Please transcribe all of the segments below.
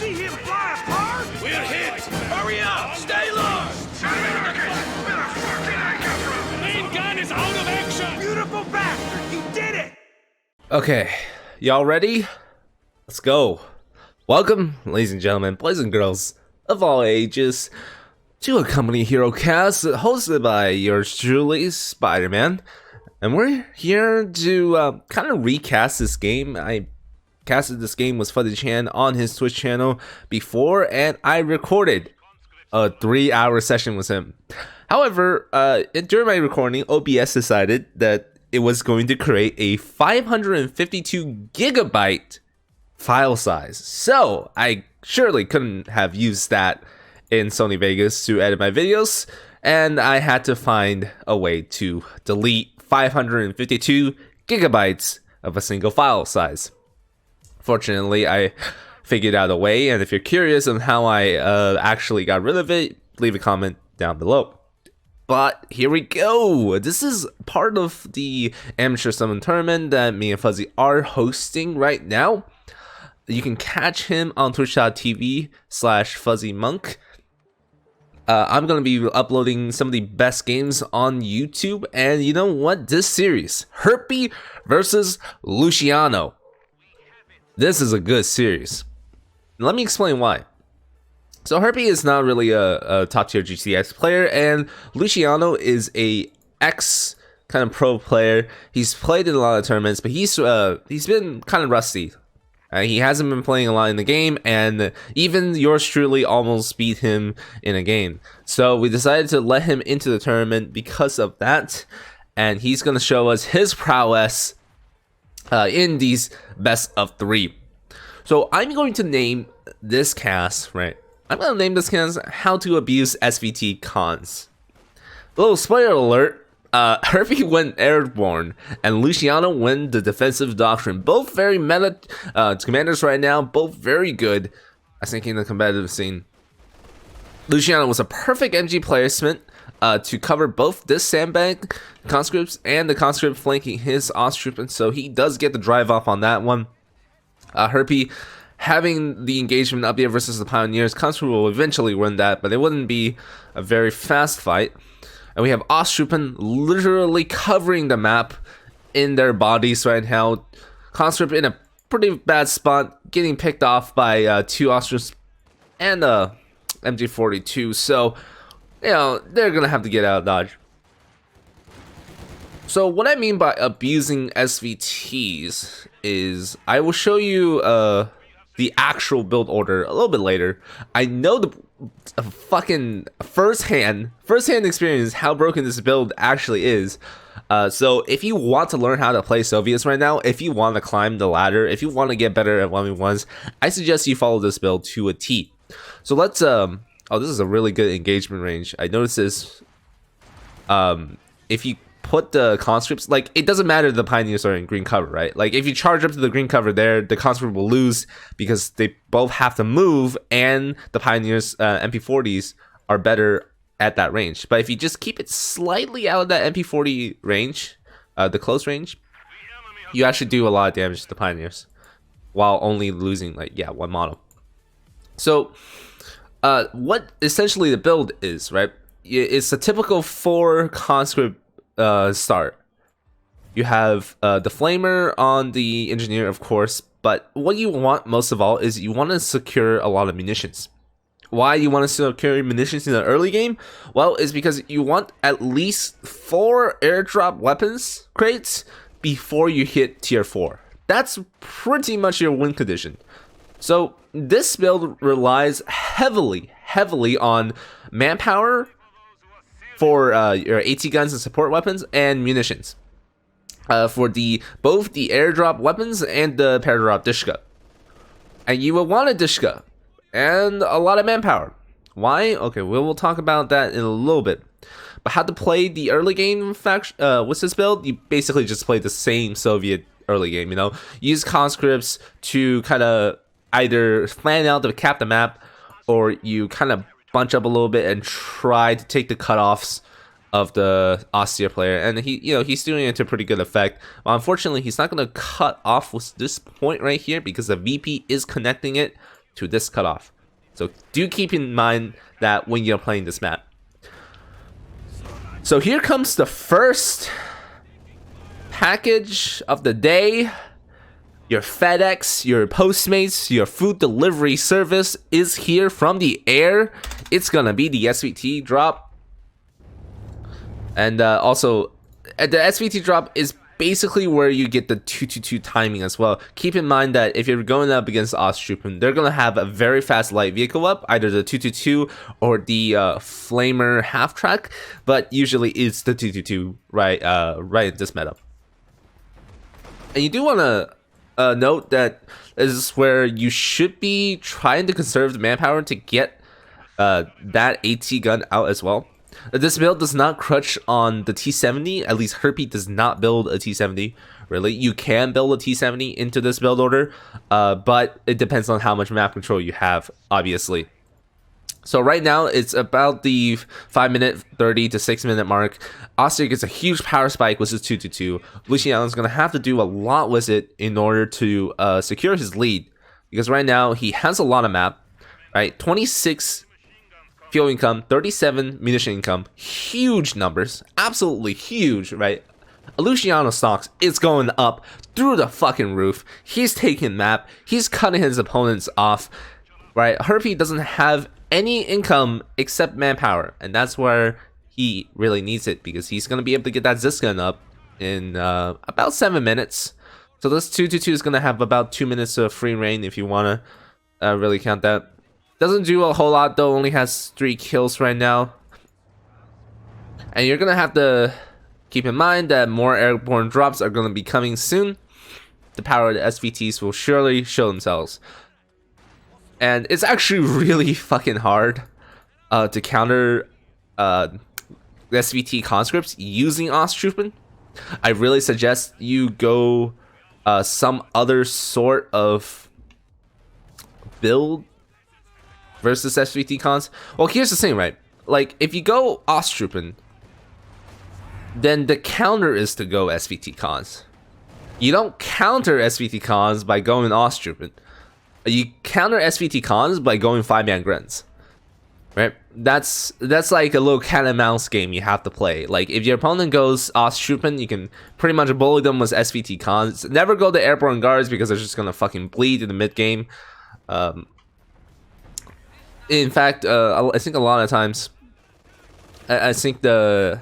see him fly apart? We're hit! Hurry up! Stay low! Main gun is out of action! Beautiful bastard! You did it! Okay, y'all ready? Let's go. Welcome, ladies and gentlemen, boys and girls of all ages, to a Company Hero cast hosted by yours truly, Spider-Man. And we're here to kind of recast this game. I casted this game with Fuzzy Chan on his Twitch channel before, and I recorded a 3-hour session with him. However, during my recording, OBS decided that it was going to create a 552 gigabyte file size. So I surely couldn't have used that in Sony Vegas to edit my videos, and I had to find a way to delete 552 gigabytes of a single file size. Fortunately, I figured out a way, and if you're curious on how I actually got rid of it, leave a comment down below. But here we go. This is part of the amateur summon tournament that me and Fuzzy are hosting right now. You can catch him on twitch.tv/FuzzyMonk. I'm going to be uploading some of the best games on YouTube. And you know what? This series, Herpy versus Luciano. This is a good series. Let me explain why. So Herpy is not really a top tier GCX player, and Luciano is a ex kind of pro player. He's played in a lot of tournaments, but he's been kind of rusty. He hasn't been playing a lot in the game, and even yours truly almost beat him in a game. So we decided to let him into the tournament because of that, and he's going to show us his prowess in these best of 3. So I'm going to name this cast, right? I'm going to name this cast How to Abuse SVT Cons. A little spoiler alert. Herpy went airborne, and Luciano went the defensive doctrine. Both very meta commanders right now, both very good, I think, in the competitive scene. Luciano was a perfect MG placement to cover both this sandbag conscripts and the conscript flanking his Ostrip, and so he does get the drive off on that one. Herpy having the engagement up here versus the Pioneers, conscript will eventually win that, but it wouldn't be a very fast fight. And we have Ostrupen literally covering the map in their bodies right now. Conscript in a pretty bad spot, getting picked off by 2 Ostrips and MG42. So, you know, they're going to have to get out of dodge. So what I mean by abusing SVTs is I will show you the actual build order a little bit later. I know the fucking first-hand experience how broken this build actually is. So if you want to learn how to play Soviets right now, if you want to climb the ladder, if you want to get better at 1v1s, I suggest you follow this build to a T. So let's oh, this is a really good engagement range. I noticed this. If you put the conscripts, like, it doesn't matter the Pioneers are in green cover, right? Like, if you charge up to the green cover there, the conscript will lose because they both have to move, and the Pioneers MP40s are better at that range. But if you just keep it slightly out of that MP40 range, the close range, you actually do a lot of damage to the Pioneers while only losing, like, yeah, 1 model. So what essentially the build is, right? It's a typical 4 conscript start. You have the flamer on the engineer, of course, but what you want most of all is you want to secure a lot of munitions. Why you want to secure munitions in the early game? Well, it's because you want at least 4 airdrop weapons crates before you hit tier 4. That's pretty much your win condition. So this build relies heavily on manpower for your AT guns and support weapons, and munitions for both the airdrop weapons and the paradrop dishka. And you will want a dishka and a lot of manpower. Why? Okay, we'll talk about that in a little bit. But how to play the early game with this build? You basically just play the same Soviet early game. You know, use conscripts to kind of either plan out to cap the map, or you kind of bunch up a little bit and try to take the cutoffs of the austere player, and he's doing it to pretty good effect. Unfortunately, he's not going to cut off with this point right here because the VP is connecting it to this cutoff. So do keep in mind that when you're playing this map. So here comes the first package of the day. Your FedEx, your Postmates, your food delivery service is here from the air. It's gonna be the SVT drop. And also, the SVT drop is basically where you get the 222 timing as well. Keep in mind that if you're going up against Osttroopen, they're gonna have a very fast light vehicle up, either the 222 or the Flamer half track, but usually it's the 222 right in this meta. And you do want to note that this is where you should be trying to conserve the manpower to get that AT gun out as well. This build does not crutch on the T70, at least Herpy does not build a T70, really. You can build a T70 into this build order, but it depends on how much map control you have, obviously. So right now, it's about the 5-minute, 30 to 6-minute mark. Austria gets a huge power spike, which is 222. Luciano's going to have to do a lot with it in order to secure his lead. Because right now, he has a lot of map, right? 26 fuel income, 37 munition income. Huge numbers. Absolutely huge, right? Luciano stocks is going up through the fucking roof. He's taking map. He's cutting his opponents off, right? Herpy doesn't have any income except manpower, and that's where he really needs it, because he's going to be able to get that Ziskin up in about 7 minutes. So this 222 is going to have about 2 minutes of free reign if you want to really count that. Doesn't do a whole lot though, only has 3 kills right now. And you're going to have to keep in mind that more airborne drops are going to be coming soon. The power of the SVTs will surely show themselves. And it's actually really fucking hard to counter the SVT conscripts using Osttroopen. I really suggest you go some other sort of build versus SVT cons. Well, here's the thing, right? Like, if you go Osttroopen, then the counter is to go SVT cons. You don't counter SVT cons by going Osttroopen. You counter SVT cons by going 5-man grunts, right? That's like a little cat and mouse game you have to play. Like, if your opponent goes Osttroopen, you can pretty much bully them with SVT cons. Never go to airborne guards because they're just gonna fucking bleed in the mid game. In fact, I think a lot of times, I think the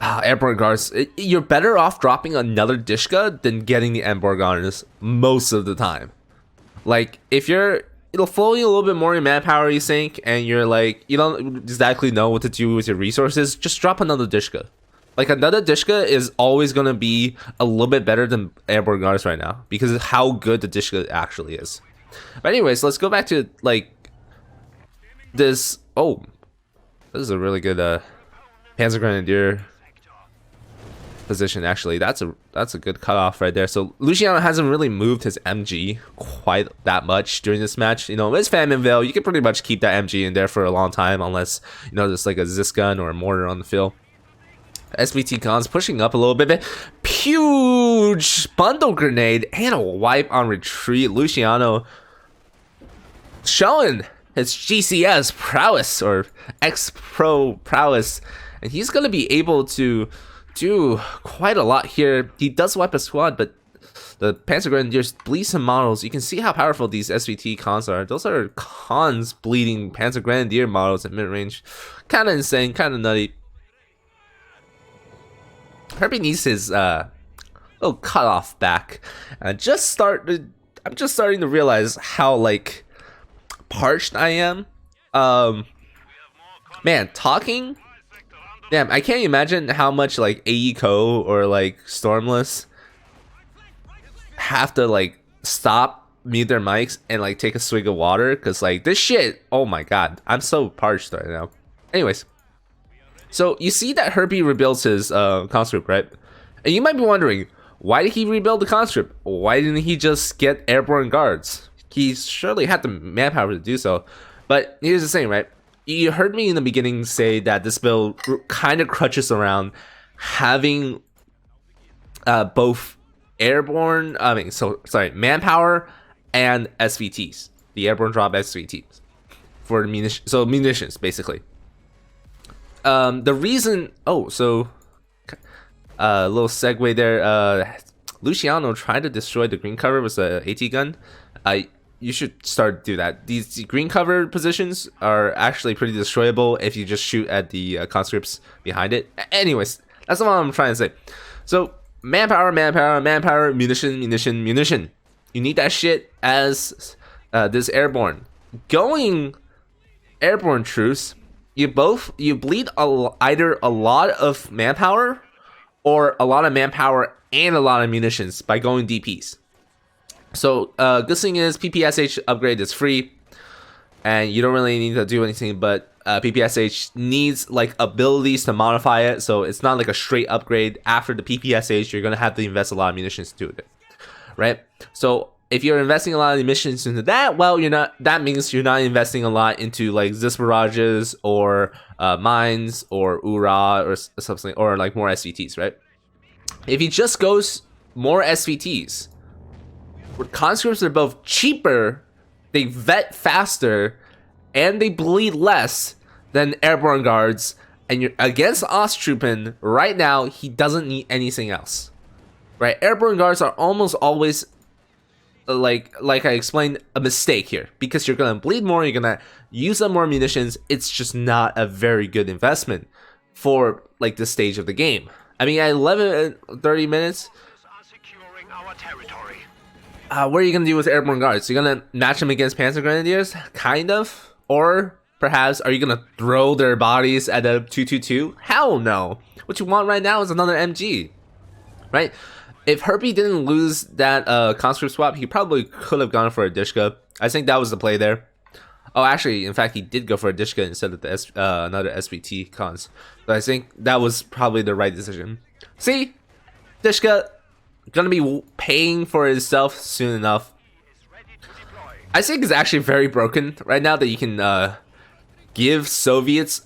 airborne guards, you're better off dropping another Dishka than getting the airborne guards most of the time. Like, if it'll flow you a little bit more in manpower, you think, and you're like, you don't exactly know what to do with your resources, just drop another Dishka. Like, another Dishka is always going to be a little bit better than airborne guards right now, because of how good the Dishka actually is. But anyways, let's go back to, like, this. Oh, this is a really good Panzer Grenadier position, actually. That's a good cutoff right there. So Luciano hasn't really moved his MG quite that much during this match. You know, it's Faminville. You can pretty much keep that MG in there for a long time, unless, you know, there's like a Zis gun or a mortar on the field. SVT cons pushing up a little bit. Huge bundle grenade and a wipe on retreat. Luciano showing his GCS prowess, or X-Pro prowess, and he's gonna be able to do quite a lot here. He does wipe a squad, but the Panzer Grenadiers bleed some models. You can see how powerful these SVT cons are. Those are cons bleeding Panzer Grenadier models at mid-range. Kind of insane, kind of nutty. Herpy needs his little cutoff back. I'm just starting to realize how, like, parched I am. Man, talking. Damn, I can't imagine how much, like, AECO or, like, Stormless have to, like, stop, mute their mics, and, like, take a swig of water. Because, like, this shit, oh my god, I'm so parched right now. Anyways, so you see that Herpy rebuilds his conscript, right? And you might be wondering, why did he rebuild the conscript? Why didn't he just get airborne guards? He surely had the manpower to do so. But here's the thing, right? You heard me in the beginning say that this build kind of crutches around having both airborne, manpower and SVTs. the airborne drop SVTs for munitions basically. The reason, so a little segue there. Luciano tried to destroy the green cover with a AT gun. You should start to do that. These green cover positions are actually pretty destroyable if you just shoot at the conscripts behind it. Anyways, that's what I'm trying to say. So manpower, munition. You need that shit as this airborne. Going airborne troops, you bleed either a lot of manpower or a lot of manpower and a lot of munitions by going DPs. So good thing is PPSH upgrade is free, and you don't really need to do anything, but PPSH needs like abilities to modify it, so it's not like a straight upgrade. After the PPSH, you're gonna have to invest a lot of munitions to it, right? So if you're investing a lot of munitions into that, well, that means you're not investing a lot into like Zis barrages or mines or URA or something, or like more SVTs, right? If he just goes more SVTs, conscripts are both cheaper, they vet faster, and they bleed less than airborne guards. And you're against Osttruppen right now, he doesn't need anything else, right? Airborne guards are almost always like I explained, a mistake here, because you're gonna bleed more, you're gonna use up more munitions. It's just not a very good investment for like this stage of the game. I mean, at 11 and 30 minutes, what are you gonna do with airborne guards? You're gonna match them against Panzer Grenadiers, kind of, or perhaps are you gonna throw their bodies at a 222? Hell no. What you want right now is another MG, right? If Herbie didn't lose that conscript swap, he probably could have gone for a Dishka. I think that was the play there. Oh, actually, in fact, he did go for a Dishka instead of the another SVT cons. So I think that was probably the right decision. See, Dishka gonna be paying for itself soon enough. I think it's actually very broken right now that you can give Soviets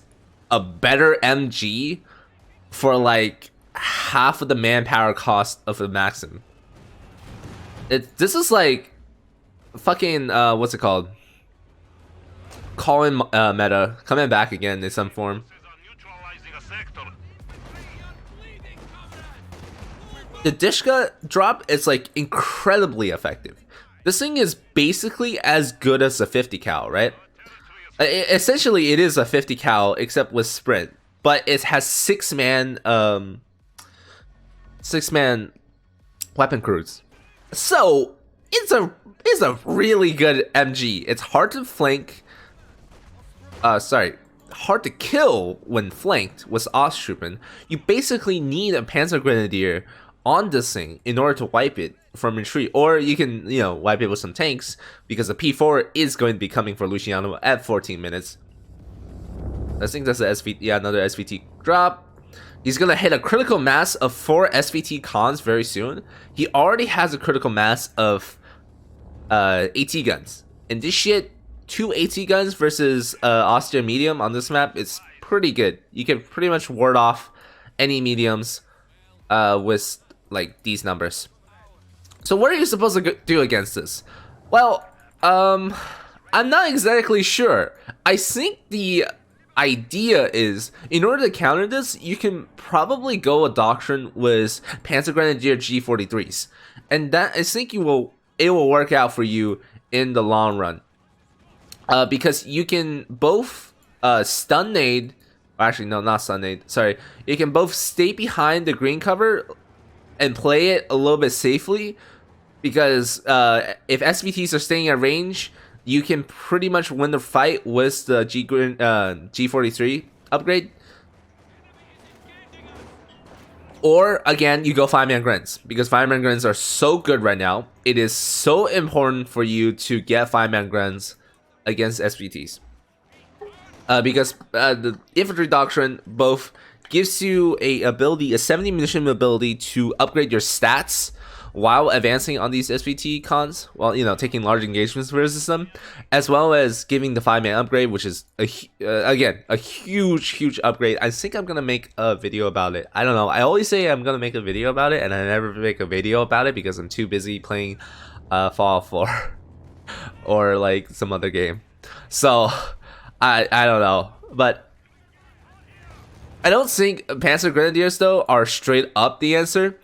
a better MG for like half of the manpower cost of the Maxim. This is like fucking what's it called? Calling meta coming back again in some form. The Dishka drop is like incredibly effective. This thing is basically as good as a 50 cal, right? Essentially, it is a 50 cal except with sprint, but it has six man weapon crews. So it's a really good MG. It's hard to flank. Hard to kill when flanked with Osttruppen. You basically need a Panzer Grenadier on this thing in order to wipe it from retreat, or you can wipe it with some tanks, because the P4 is going to be coming for Luciano at 14 minutes. I think that's another SVT drop. He's gonna hit a critical mass of 4 SVT cons very soon. He already has a critical mass of AT guns, and this shit, 2 AT guns versus Austria medium on this map, it's pretty good. You can pretty much ward off any mediums with like these numbers. So what are you supposed to do against this? Well, I'm not exactly sure. I think the idea is, in order to counter this, you can probably go a doctrine with Panzer Grenadier G43s, and that I think it will work out for you in the long run, because you can both stun nade. Actually, no, not stun nade. Sorry, you can both stay behind the green cover and play it a little bit safely, because if SVTs are staying at range, you can pretty much win the fight with the G43 upgrade. Or again, you go 5-man Grens, because 5-man Grens are so good right now. It is so important for you to get 5-man Grens against SVTs, because the infantry doctrine both gives you a 70 munition ability to upgrade your stats while advancing on these SVT cons, while taking large engagements versus them, as well as giving the 5-man upgrade, which is again a huge upgrade. I think I'm gonna make a video about it. I don't know. I always say I'm gonna make a video about it, and I never make a video about it because I'm too busy playing Fallout 4 or like some other game. So I don't know, but I don't think Panzer Grenadiers though are straight up the answer,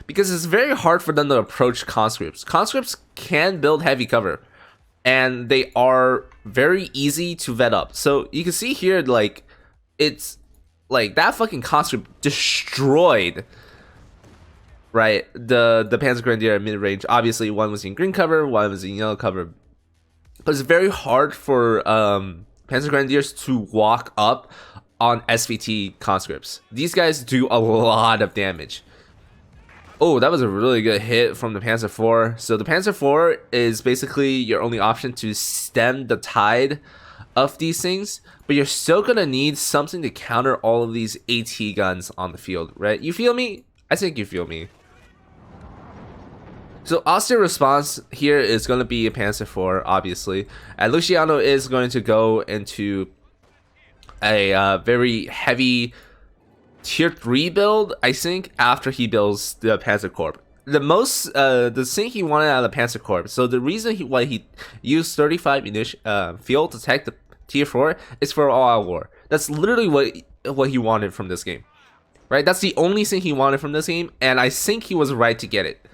because it's very hard for them to approach conscripts. Conscripts can build heavy cover, and they are very easy to vet up. So you can see here, like, it's like that fucking conscript destroyed, right, the Panzer Grenadier at mid-range. Obviously one was in green cover, one was in yellow cover, but it's very hard for Panzer Grenadiers to walk up on SVT conscripts. These guys do a lot of damage. Oh, that was a really good hit from the Panzer IV. So the Panzer IV is basically your only option to stem the tide of these things, but you're still gonna need something to counter all of these AT guns on the field, right? You feel me? I think you feel me. So Austrian response here is going to be a Panzer IV, obviously. And Luciano is going to go into a very heavy tier 3 build, I think, after he builds the Panzer Corps. The thing he wanted out of the Panzer Corps, so the reason why he used 35 fuel to tech the tier 4 is for all-out war. That's literally what he wanted from this game, right? That's the only thing he wanted from this game, and I think he was right to get it.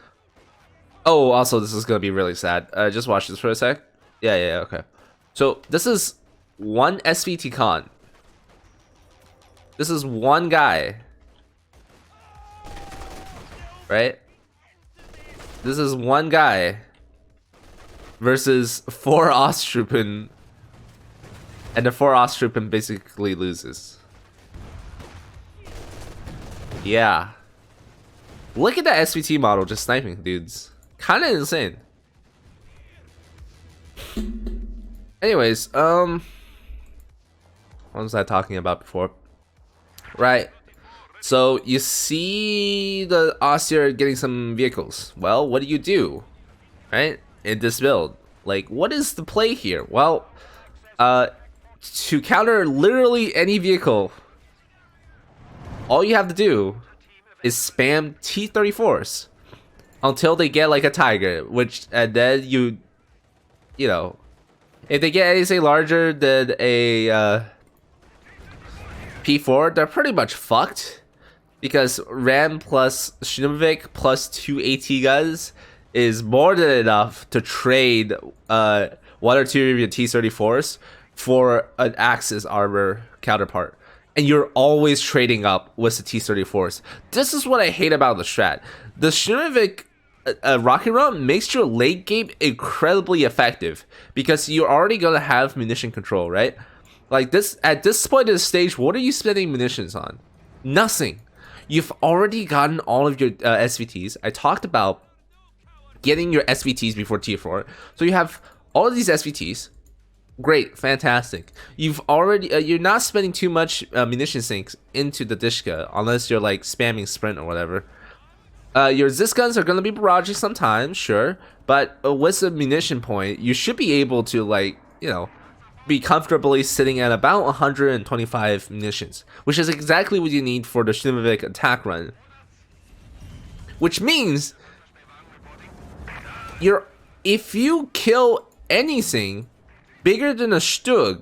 Oh, also, this is gonna be really sad. Just watch this for a sec. Yeah, okay. So this is one SVT con. This is one guy, right? This is one guy versus 4 Osttruppen, and the 4 Osttruppen basically loses. Yeah. Look at that SVT model just sniping dudes. Kind of insane. Anyways, what was I talking about before? Right. So you see the Austria getting some vehicles. Well, what do? Right? In this build. Like, what is the play here? Well, to counter literally any vehicle, all you have to do is spam T-34s until they get like a Tiger, which, and then you know, if they get anything larger than a P4, they're pretty much fucked, because Ram plus Shnumovik plus 2 AT guns is more than enough to trade 1 or 2 of your T-34s for an Axis armor counterpart. And you're always trading up with the T-34s. This is what I hate about the strat. The Shnumovik rocket run makes your late game incredibly effective, because you're already gonna have munition control, right? Like this, at this point in the stage, what are you spending munitions on? Nothing. You've already gotten all of your SVTs. I talked about getting your SVTs before tier 4. So you have all of these SVTs. Great, fantastic. You've already you're not spending too much munition sinks into the Dishka unless you're like spamming sprint or whatever. Your Zis guns are gonna be barraging sometimes, sure, but with a munition point, you should be able to, like, you know, be comfortably sitting at about 125 munitions, which is exactly what you need for the Shnumovik attack run. Which means if you kill anything bigger than a Stug,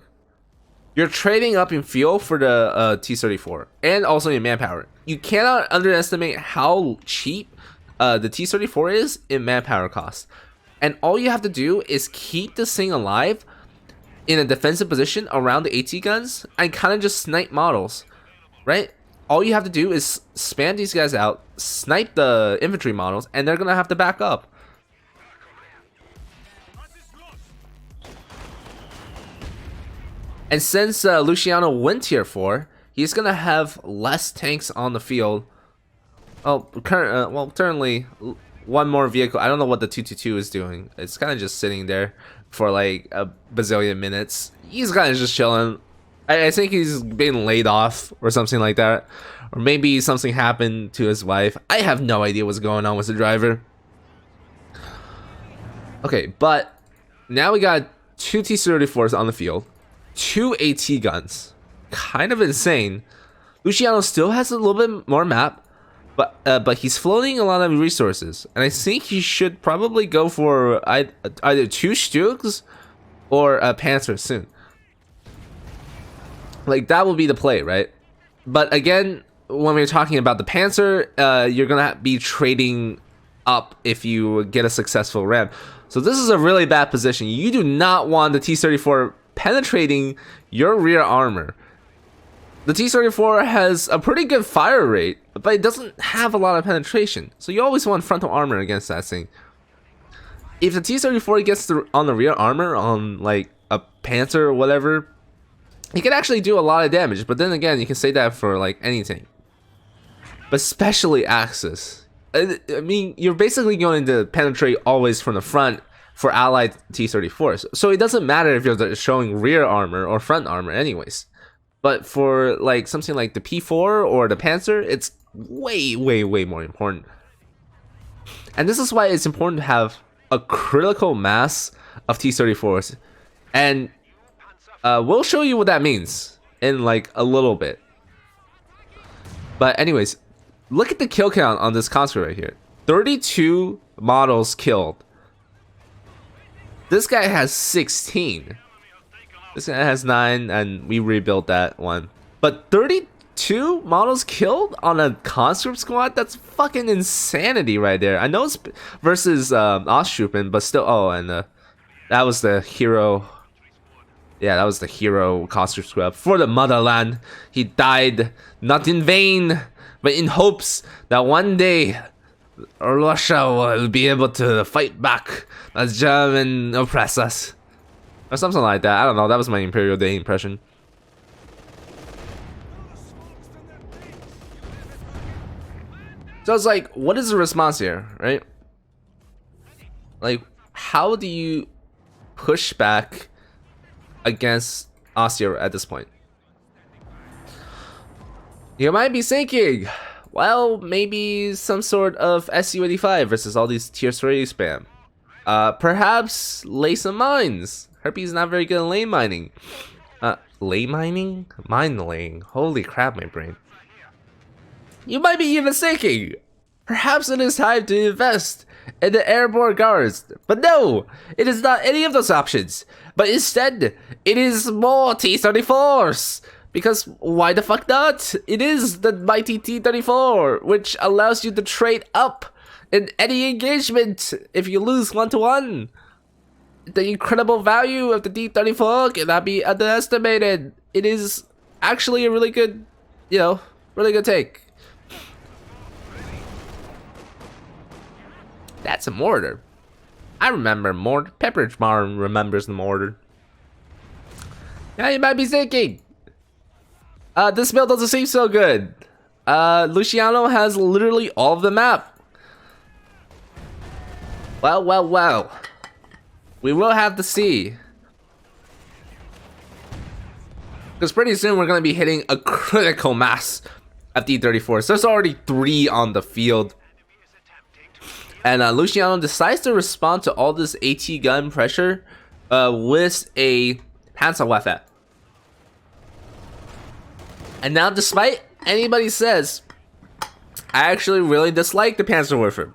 you're trading up in fuel for the T-34 and also in manpower. You cannot underestimate how cheap the T-34 is in manpower cost. And all you have to do is keep this thing alive in a defensive position around the AT guns and kind of just snipe models, right? All you have to do is spam these guys out, snipe the infantry models, and they're gonna have to back up. And since Luciano went tier 4, he's gonna have less tanks on the field. Oh, currently one more vehicle. I don't know what the 222 is doing. It's kind of just sitting there for like a bazillion minutes. He's kind of just chilling. I think he's being laid off or something like that, or maybe something happened to his wife. I have no idea what's going on with the driver. Okay, but now we got 2 T-34s on the field, 2 AT guns. Kind of insane. Luciano still has a little bit more map, but he's floating a lot of resources, and I think he should probably go for either 2 Stugs or a Panther soon. Like, that will be the play, right? But again, when we're talking about the Panther, you're gonna be trading up if you get a successful ram. So this is a really bad position. You do not want the T-34 penetrating your rear armor. The T-34 has a pretty good fire rate, but it doesn't have a lot of penetration. So you always want frontal armor against that thing. If the T-34 gets on the rear armor on like a Panther or whatever, it can actually do a lot of damage. But then again, you can say that for like anything, but especially Axis. I mean, you're basically going to penetrate always from the front for allied T-34s. So it doesn't matter if you're showing rear armor or front armor anyways. But for like something like the P4 or the Panther, it's way more important. And this is why it's important to have a critical mass of T-34s. And we'll show you what that means in like a little bit. But anyways, look at the kill count on this conscript right here. 32 models killed. This guy has 16. This guy has 9, and we rebuilt that one. But 32 models killed on a conscript squad? That's fucking insanity right there. I know it's versus Osttroppen, but still. Oh, and that was the hero. Yeah, that was the hero conscript squad for the motherland. He died not in vain, but in hopes that one day Russia will be able to fight back as German oppress us. Or something like that. I don't know. That was my Imperial Day impression. So it's like, what is the response here, right? Like, how do you push back against Austria at this point? You might be thinking, well, maybe some sort of SU-85 versus all these tier 3 spam. Perhaps lay some mines. Herpes is not very good at lane mining. Lane mining? Mine laying. Holy crap, my brain. You might be even thinking, perhaps it is time to invest in the airborne guards. But no, it is not any of those options. But instead, it is more T-34s. Because why the fuck not? It is the mighty T-34, which allows you to trade up in any engagement if you lose 1-to-1. The incredible value of the T-34 cannot be underestimated. It is actually a really good, really good take. That's a mortar. I remember mortar. Pepperidge Farm remembers the mortar. Now you might be thinking, this build doesn't seem so good. Luciano has literally all of the map. Well. We will have to see. Because pretty soon we're going to be hitting a critical mass of T-34s. There's already 3 on the field. And Luciano decides to respond to all this AT gun pressure with a Panzerwaffe. And now, despite anybody says, I actually really dislike the Panzerwaffe.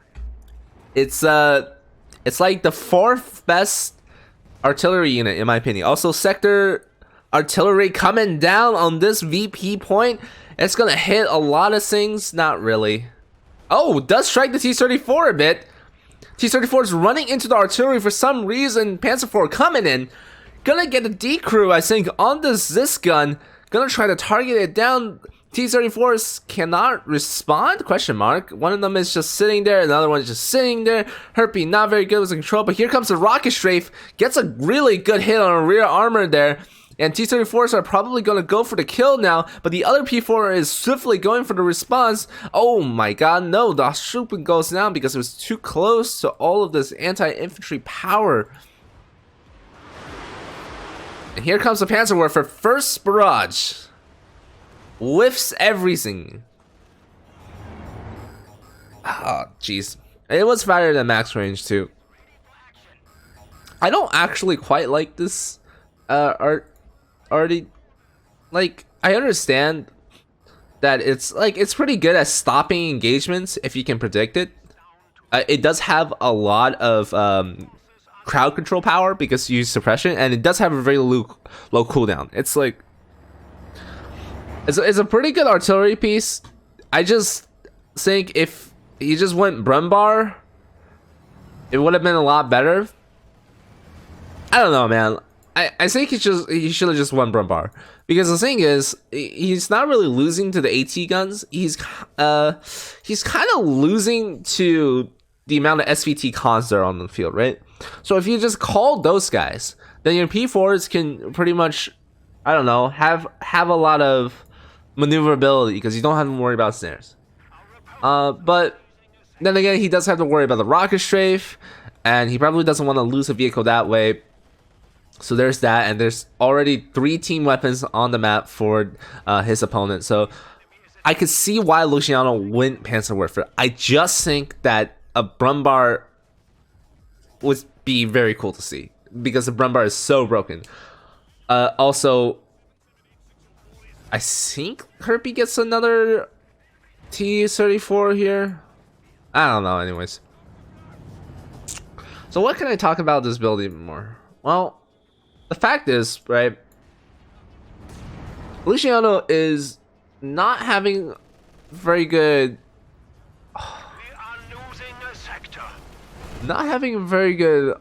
It's like the 4th best artillery unit in my opinion. Also, sector artillery coming down on this VP point. It's gonna hit a lot of things. Not really. Oh, does strike the T-34 a bit. T-34 is running into the artillery for some reason. Panzer IV coming in. Gonna get a D-crew, I think, on this gun. Gonna try to target it down. T-34s cannot respond? Question mark. One of them is just sitting there, another one is just sitting there. Herpy not very good with control, but here comes the rocket strafe. Gets a really good hit on a rear armor there. And T-34s are probably going to go for the kill now, but the other P4 is swiftly going for the response. Oh my god, no, the Osttroppen goes down because it was too close to all of this anti-infantry power. And here comes the Panzerwaffe, first barrage. Whiffs everything. Oh, jeez. It was fired at max range too. I don't actually quite like this already. Like, I understand that it's pretty good at stopping engagements if you can predict it. It does have a lot of crowd control power because you use suppression, and it does have a very low cooldown. It's like it's a pretty good artillery piece. I just think if he just went Brumbar, it would have been a lot better. I don't know, man. I think he should have just won Brumbar, because the thing is, he's not really losing to the AT guns. He's kind of losing to the amount of SVT cons that are on the field, right? So if you just call those guys, then your P4s can pretty much, I don't know, have a lot of maneuverability because you don't have to worry about snares. But then again, he does have to worry about the rocket strafe, and he probably doesn't want to lose a vehicle that way. So there's that, and there's already 3 team weapons on the map for his opponent. So I could see why Luciano went Panzer Warfare. I just think that a Brumbar would be very cool to see, because the Brumbar is so broken. Also, I think Herpy gets another T-34 here. I don't know, anyways. So what can I talk about this build even more? Well, the fact is, right, Luciano is not having very good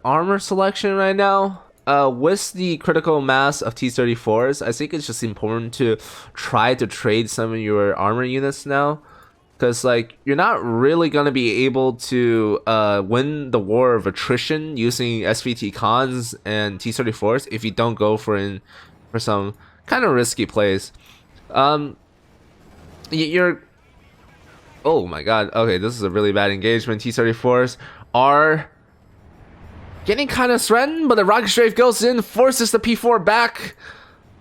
armor selection right now. With the critical mass of T-34s, I think it's just important to try to trade some of your armor units now, because like you're not really gonna be able to win the war of attrition using SVT cons and T-34s if you don't go for some kind of risky plays. You're oh my god, okay, this is a really bad engagement. T-34s are getting kind of threatened, but the rocket strafe goes in, forces the P4 back.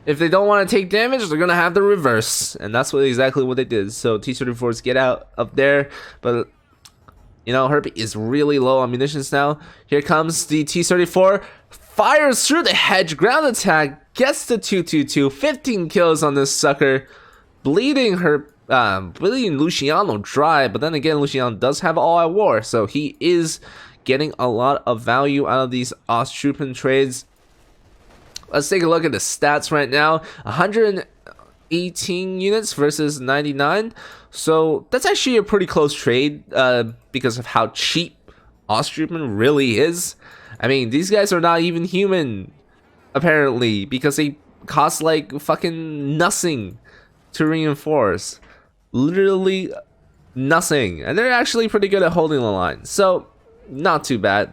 If they don't want to take damage, they're gonna have the reverse, and that's exactly what they did. So T-34s get out of there, but you know, Herpy is really low on munitions now. Here comes the T-34, fires through the hedge, ground attack, gets the 222, 15 kills on this sucker, bleeding Luciano dry. But then again, Luciano does have all-out war, so he is getting a lot of value out of these Osttruppen trades. Let's take a look at the stats right now. 118 units versus 99. So that's actually a pretty close trade because of how cheap Osttruppen really is. I mean, these guys are not even human, apparently, because they cost like fucking nothing to reinforce. Literally nothing. And they're actually pretty good at holding the line. So not too bad.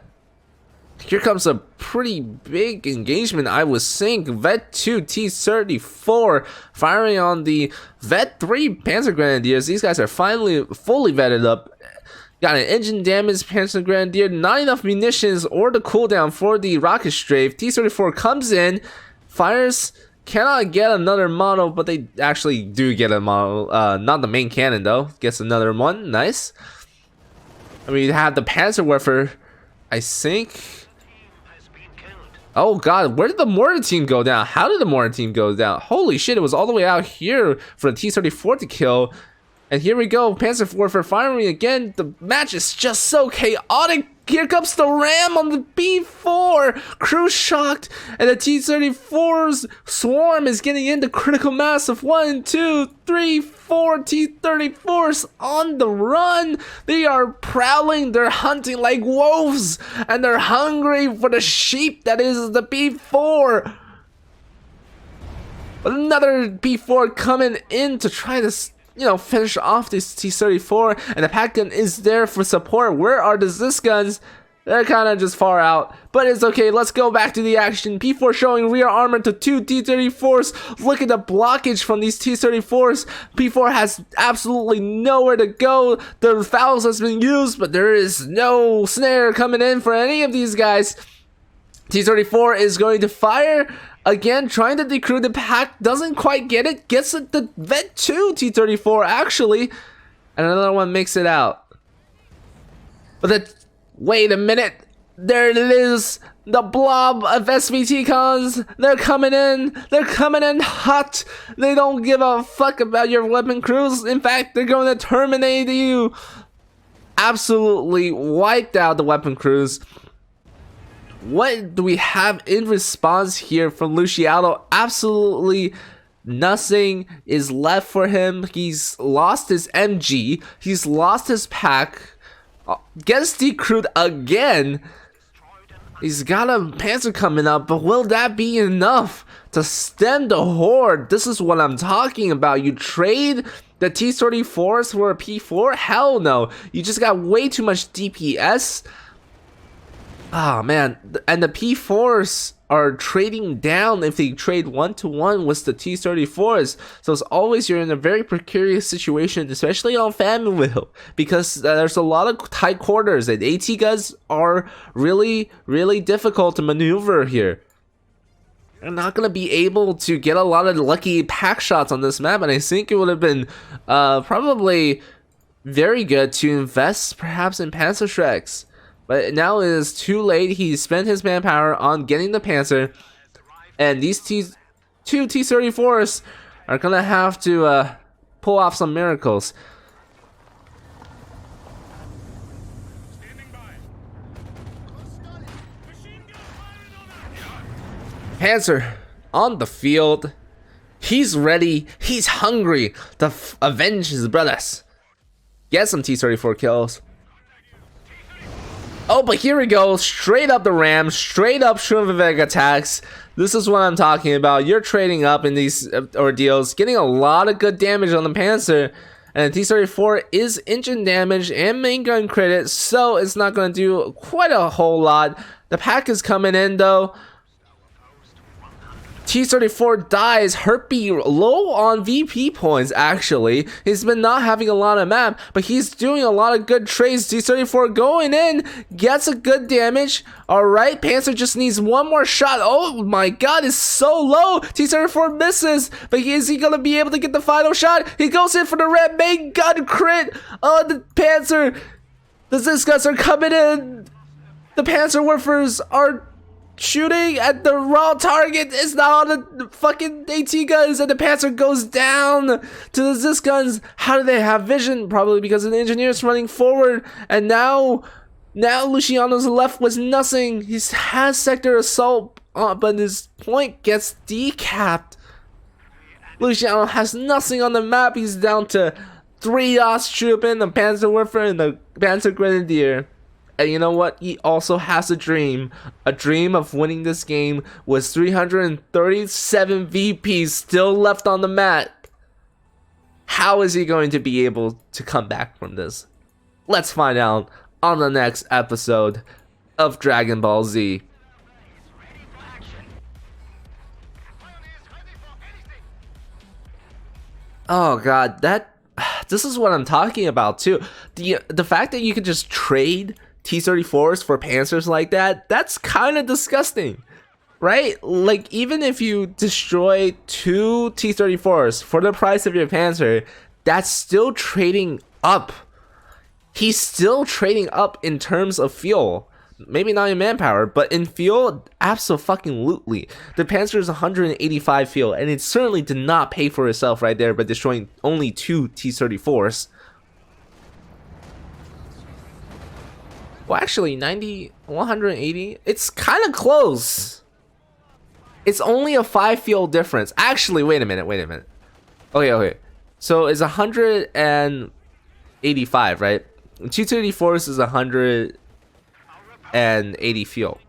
Here comes a pretty big engagement, I would think. Vet 2 T-34 firing on the Vet 3 Panzer Grenadiers. These guys are finally fully vetted up. Got an engine damage Panzer Grenadier, not enough munitions or the cooldown for the rocket strafe. T-34 comes in, fires, cannot get another model, but they actually do get a model. Not the main cannon though, gets another one, nice. I mean, you have the Panzer Warfare, I think. Oh god, where did the mortar team go down? How did the mortar team go down? Holy shit, it was all the way out here for the T-34 to kill. And here we go, Panzer Warfare firing again. The match is just so chaotic. Here comes the ram on the B4. Crew shocked, and the T-34's swarm is getting into critical mass of 1, 2, 3, 4 T-34s on the run. They are prowling, they're hunting like wolves, and they're hungry for the sheep that is the B4. Another B4 coming in to try to, you know, finish off this T-34, and the pack gun is there for support. Where are the Zis guns? They're kind of just far out, but it's okay. Let's go back to the action. P4 showing rear armor to 2 T-34s. Look at the blockage from these T-34s. P4 has absolutely nowhere to go. The fouls has been used, but there is no snare coming in for any of these guys. T-34 is going to fire again, trying to decrew the pack, doesn't quite get it, gets it, the Vet 2 T-34 actually, and another one makes it out. But then, wait a minute, there it is, The blob of SVT cons, they're coming in. They're coming in hot. They don't give a fuck about your weapon crews. In fact, they're going to terminate you. Absolutely wiped out the weapon crews. What do we have in response here from Luciano? Absolutely nothing is left for him. He's lost his MG. He's lost his pack. Gets decrewed again. He's got a Panzer coming up, but will that be enough to stem the horde? This is what I'm talking about. You trade the T-34s for a P4? Hell no. You just got way too much DPS. Oh man, and the P4s are trading down if they trade 1-to-1 with the T-34s. So it's always you're in a very precarious situation, especially on Famine because there's a lot of tight quarters and AT guns are really difficult to maneuver here. You're not going to be able to get a lot of lucky pack shots on this map, and I think it would have been probably very good to invest perhaps in Panzer Shreks. But now it is too late. He spent his manpower on getting the Panzer, and these two T-34s are gonna have to pull off some miracles. Panzer on the field. He's ready. He's hungry to avenge his brothers. Get some T-34 kills. Oh, but here we go, straight up the ram, straight up Shurviveg attacks. This is what I'm talking about. You're trading up in these ordeals, getting a lot of good damage on the Panzer. And the T-34 is engine damage and main gun credit, so it's not going to do quite a whole lot. The pack is coming in though. T-34 dies. Herpy low on VP points actually. He's been not having a lot of map, but he's doing a lot of good trades. T-34 going in, gets a good damage. Alright, Panzer just needs one more shot. Oh my god, it's so low. T-34 misses, but is he gonna be able to get the final shot? He goes in for the red main gun crit. Oh, the Panzer, the Ziskas are coming in. The Panzerwerfers are shooting at the raw target. It's not on the fucking AT guns, and the Panzer goes down to the Zis guns. How do they have vision? Probably because the engineer's running forward, and now Luciano's left with nothing. He has sector assault, but his point gets decapped. Luciano has nothing on the map. He's down to 3 Osttroop, the Panzerwerfer, and the Panzer Grenadier. And you know what? He also has a dream of winning this game with 337 VPs still left on the mat. How is he going to be able to come back from this? Let's find out on the next episode of Dragon Ball Z. Oh god, this is what I'm talking about too. The fact that you can just trade T-34s for Panzers like that, that's kind of disgusting, right? Like, even if you destroy 2 T-34s for the price of your Panzer, that's still trading up. He's still trading up in terms of fuel. Maybe not in manpower, but in fuel, abso-fucking-lutely. The Panzer is 185 fuel, and it certainly did not pay for itself right there by destroying only 2 T-34s. Well, actually, 90, 180, it's kind of close. It's only a 5 fuel difference. Actually, wait a minute. Okay. So it's 185, right? 234s is 180 fuel.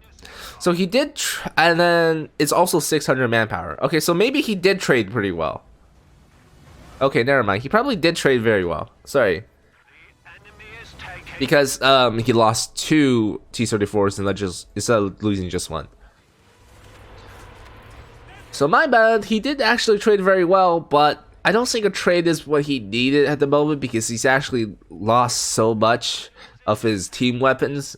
So he did, and then it's also 600 manpower. Okay, so maybe he did trade pretty well. Okay, never mind. He probably did trade very well. Sorry. Because he lost 2 T-34s and instead of losing just 1. So my bad, he did actually trade very well, but I don't think a trade is what he needed at the moment because he's actually lost so much of his team weapons.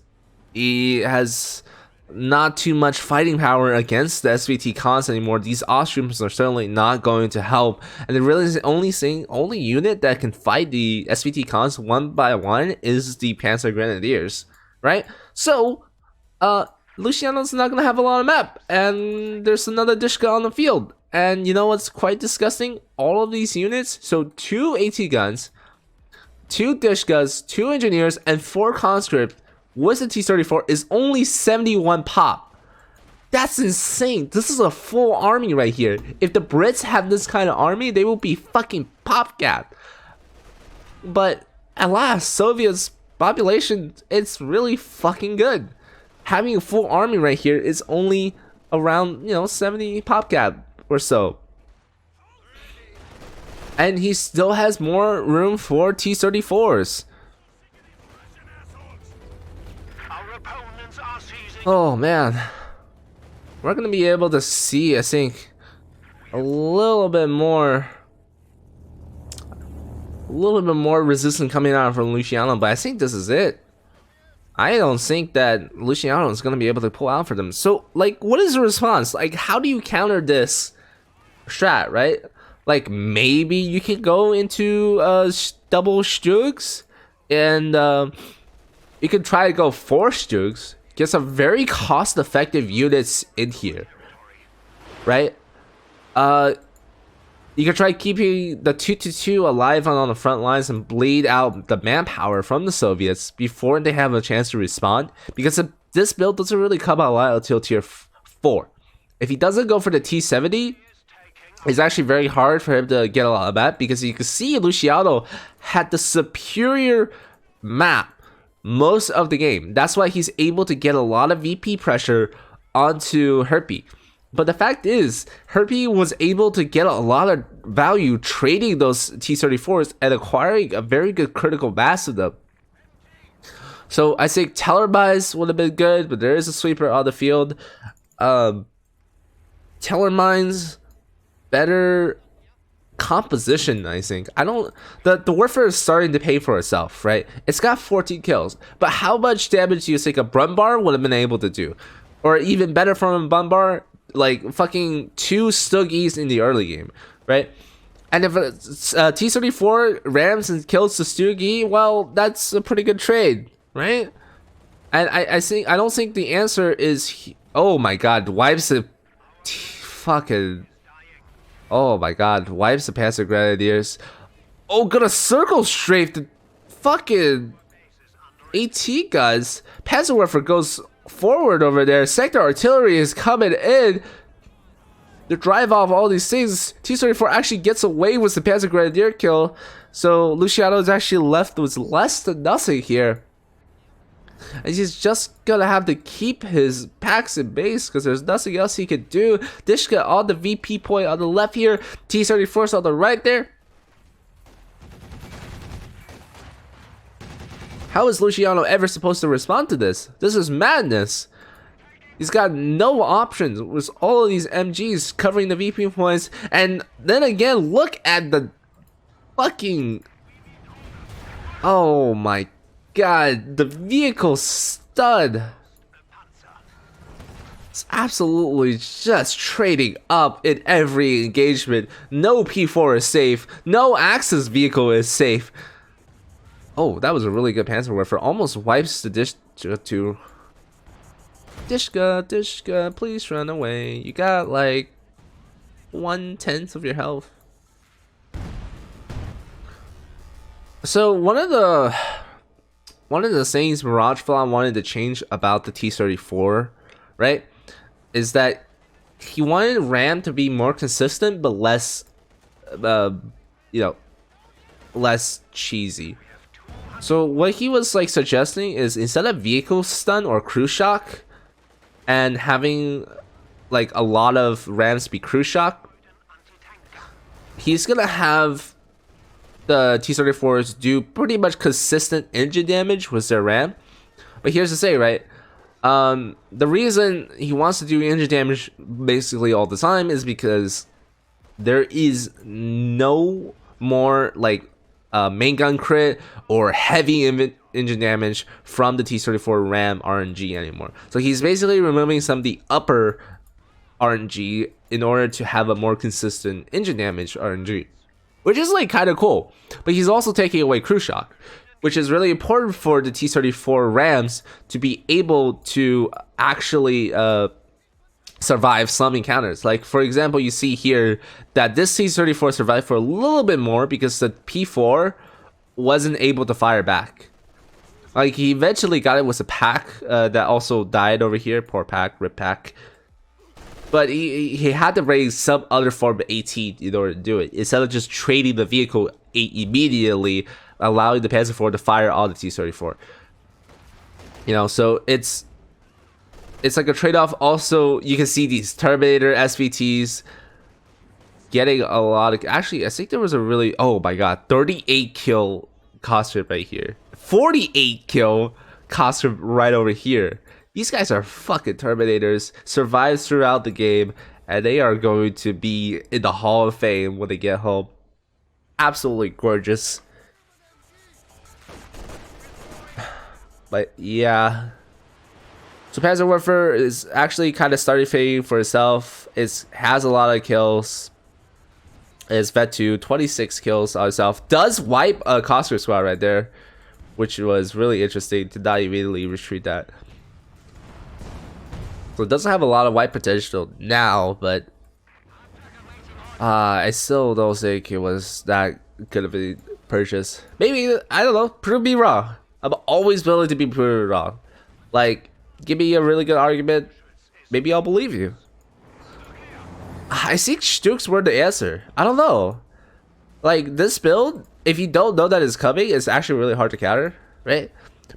He has not too much fighting power against the SVT cons anymore. These Austrians are certainly not going to help, and the really only unit that can fight the SVT cons one by one is the Panzer Grenadiers, right? So Luciano's not gonna have a lot of map, and there's another Dishka on the field. And you know what's quite disgusting? All of these units, so 2 AT guns, 2 Dishkas, 2 engineers, and 4 conscript with the T-34 is only 71 pop. That's insane. This is a full army right here. If the Brits have this kind of army, they will be fucking pop gap. But alas, Soviets population, it's really fucking good. Having a full army right here is only around, 70 pop gap or so. And he still has more room for T-34s. Oh man. We're gonna be able to see, I think, a little bit more resistance coming out from Luciano, but I think this is it. I don't think that Luciano is gonna be able to pull out for them. So, like, what is the response? Like, how do you counter this strat, right? Like, maybe you can go into double Stugs, and you could try to go 4 Stugs. Get some very cost-effective units in here, right? You can try keeping the 2-2 alive on the front lines and bleed out the manpower from the Soviets before they have a chance to respond, because this build doesn't really come out a lot until tier 4. If he doesn't go for the T-70, it's actually very hard for him to get a lot of that, because you can see Luciano had the superior map most of the game. That's why he's able to get a lot of VP pressure onto Herpy. But the fact is, Herpy was able to get a lot of value trading those T-34s and acquiring a very good critical mass of them. So I think Teller buys would have been good, but there is a sweeper on the field. Teller mines, better composition, I think. The warfare is starting to pay for itself, right? It's got 14 kills, but how much damage do you think a Brumbar would have been able to do? Or even better from a Brumbar, like fucking 2 Stuggies in the early game, right? And if a T-34 rams and kills the Stuggy, well, that's a pretty good trade, right? And I don't think the answer is, oh my god, wipes the fucking, oh my god, wipes the Panzer Grenadiers. Oh, gonna circle strafe the fucking AT guns. Panzerwerfer goes forward over there. Sector artillery is coming in to drive off all these things. T-34 actually gets away with the Panzer Grenadier kill, so Luciano is actually left with less than nothing here. And he's just gonna have to keep his packs in base because there's nothing else he can do. Dishka on the VP point on the left here. T-34's on the right there. How is Luciano ever supposed to respond to this? This is madness. He's got no options with all of these MGs covering the VP points. And then again, look at the fucking... oh my god, the vehicle stud. It's absolutely just trading up in every engagement. No P4 is safe. No Axis vehicle is safe. Oh, that was a really good Panzerwerfer. Almost wipes the Dishka too. Dishka, please run away. You got like 1/10 of your health. So one of the things Mirage Flan wanted to change about the T-34, right, is that he wanted RAM to be more consistent but less, less cheesy. So what he was like suggesting is, instead of vehicle stun or crew shock and having like a lot of rams be crew shock, he's gonna have the T-34s do pretty much consistent engine damage with their ram. But here's the say, right? The reason he wants to do engine damage basically all the time is because there is no more like main gun crit or heavy engine damage from the T-34 RAM RNG anymore. So he's basically removing some of the upper RNG in order to have a more consistent engine damage RNG, which is like kind of cool. But he's also taking away crew shock. which is really important for the T-34 Rams to be able to actually survive some encounters. Like, for example, you see here that this T-34 survived for a little bit more because the P4 wasn't able to fire back. Like, he eventually got it with a pack that also died over here. Poor pack, rip pack. But he had to raise some other form of AT in order to do it, instead of just trading the vehicle immediately, allowing the Panzer IV to fire all the T-34. You know, so it's like a trade-off. Also, you can see these Terminator SVTs getting a lot of... Actually, I think there was a really... Oh my god, 38 kill cost strip right here. 48 kill cost strip right over here. These guys are fucking Terminators, survives throughout the game, and they are going to be in the Hall of Fame when they get home. Absolutely gorgeous. But yeah. So Panzer Warfare is actually kind of starting fading for itself. It has a lot of kills. It's vet to 26 kills on itself. Does wipe a Cosper squad right there, which was really interesting to not immediately retreat that. So it doesn't have a lot of wipe potential now, but I still don't think it was that good of a purchase. Maybe, I don't know, prove me wrong. I'm always willing to be proven wrong. Like, give me a really good argument, maybe I'll believe you. I think Stukes were the answer. I don't know. Like, this build, if you don't know that it's coming, it's actually really hard to counter, right?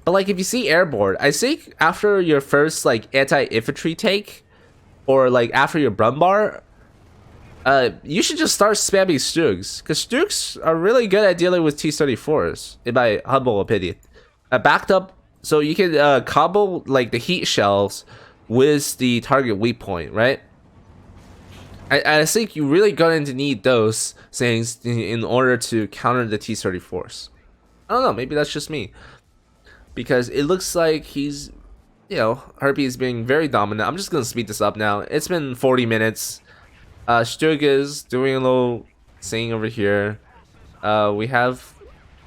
But like, if you see airborne, I think after your first like anti-infantry take, or like after your Brumbar, you should just start spamming Stukes, because Stukes are really good at dealing with T-34s, in my humble opinion. Backed up, so you can combo like the heat shells with the target weak point, right? I think you really going to need those things in order to counter the T-34s. I don't know, maybe that's just me. Because it looks like he's, you know, Herpy is being very dominant. I'm just going to speed this up now. It's been 40 minutes. Stug is doing a little thing over here. We have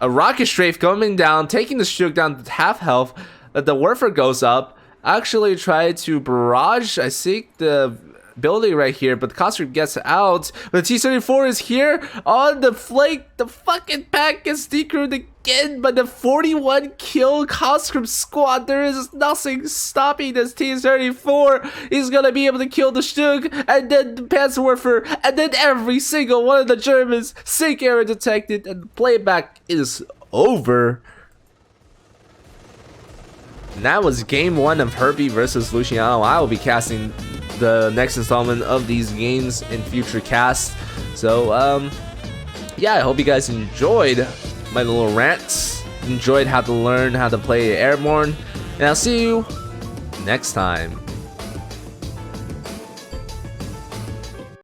a rocket strafe coming down, taking the Stug down to half health. The Warfare goes up. Actually tried to barrage, I think, the building right here, but the Conscript gets out. The T-34 is here on the flank. The fucking pack gets decrewed again by the 41 kill Conscript squad. There is nothing stopping this T-34. He's gonna be able to kill the Stug, and then the Panzerwerfer, and then every single one of the Germans. Sync error detected, and the playback is over. And that was game 1 of Herbie versus Luciano. I will be casting the next installment of these games in future casts. So yeah, I hope you guys enjoyed my little rants, enjoyed how to learn how to play airborne, and I'll see you next time.